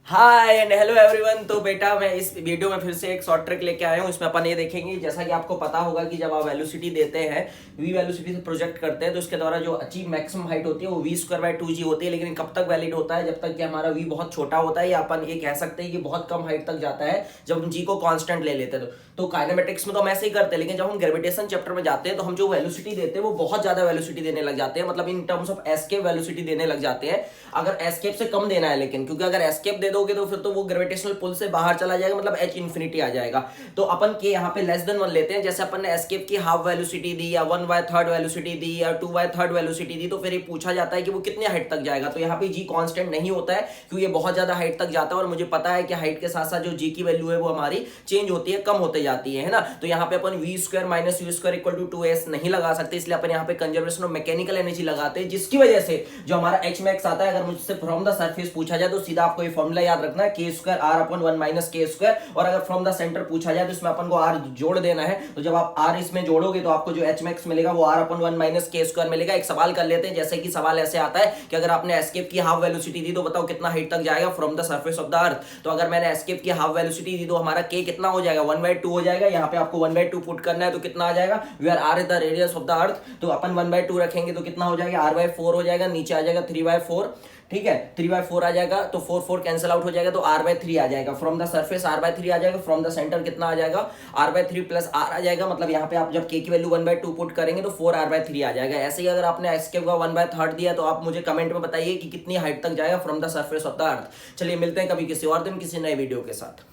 Hi and hello everyone. तो बेटा मैं इस वीडियो में फिर से एक शॉर्ट ट्रिक लेके आया हूँ। इसमें अपन ये देखेंगे, जैसा कि आपको पता होगा कि जब आप वेलोसिटी देते हैं, वी वेलोसिटी से प्रोजेक्ट करते हैं, तो इसके द्वारा जो अचीव मैक्सिमम हाइट होती है वो v² / 2g होती है। लेकिन कब तक वैलिड होता है? जब तक कि हमारा v बहुत छोटा होता है, या अपन ये कह सकते हैं कि बहुत कम हाइट तक जाता है जब हम g को कांस्टेंट ले लेते हैं। तो काइनेमेटिक्स में तो हम ऐसे ही करते हैं, लेकिन जब हम ग्रेविटेशन चैप्टर में जाते हैं तो हम जो वेलोसिटी देते हैं वो बहुत ज्यादा वेलोसिटी देने लग जाते हैं, मतलब in terms of escape velocity देने लग जाते हैं। अगर एस्केप से कम देना है, लेकिन क्योंकि अगर एस्केप दे दोगे तो फिर तो वो ग्रेविटेशनल पुल से बाहर चला जाएगा, मतलब h इंफिनिटी आ जाएगा। तो अपन के यहाँ पे लेस देन 1 लेते हैं। जैसे अपन ने एस्केप की हाफ वेलोसिटी दी, या 1/3 वेलोसिटी दी, या 2/3 वेलोसिटी दी, तो फिर ये पूछा जाता है कि वो कितने हाइट तक जाएगा। तो यहाँ पे जी कांस्टेंट नहीं होता है, क्योंकि ये बहुत ज्यादा हाइट तक जाता है, और मुझे पता है कि हाइट के साथ साथ जो जी की वैल्यू है वो हमारी चेंज होती है, कम होते जाती है ना। तो यहाँ पे अपन v² - u² = 2s नहीं लगा सकते, इसलिए अपन यहाँ पे कंजर्वेशन ऑफ मैकेनिकल एनर्जी लगाते हैं, जिसकी वजह से जो हमारा h max आता है, अगर मुझसे फ्रॉम द सरफेस पूछा जाए तो सीधा आपको ये फॉर्मूला याद रखना है, k²r/1 - k²। और अगर फ्रॉम द सेंटर पूछा जाए तो इसमें अपन को r जोड़ देना है। तो जब आप r इसमें जोड़ोगे तो आपको जो h max मिलेगा वो r/1 - k² मिलेगा। एक सवाल कर लेते हैं, जैसे कि सवाल ऐसे आता है कि अगर आपने एस्केप की हाफ वेलोसिटी दी तो बताओ कितना हाइट तक जाएगा from the surface of the earth. तो अगर मैंने एस्केप की हाफ वेलोसिटी दी तो हमारा k कितना हो जाएगा? 1/2 हो जाएगा। यहाँ पे आपको 1/2 पुट करना है, तो कितना आ जाएगा? Where r is the radius of the earth, तो अपन 1/2 रखेंगे तो कितना हो जाएगा? r/4 हो जाएगा। नीचे आ जाएगा 3/4, ठीक है, 3/4 आ जाएगा, तो 4 कैंसिल आउट हो जाएगा, तो r/3 आ जाएगा। फ्रॉम द सरफेस r/3 आ जाएगा, फ्रॉम द सेंटर कितना आ जाएगा? r/3 प्लस r आ जाएगा। मतलब यहाँ पे आप जब k की वैल्यू 1/2 पुट करेंगे तो 4r/3 आ जाएगा। ऐसे ही अगर आपने एस्केप का 1/3 दिया तो आप मुझे कमेंट में बताइए कि कितनी हाइट तक जाएगा from the surface of the अर्थ। चलिए मिलते हैं कभी किसी और दिन किसी नए वीडियो के साथ।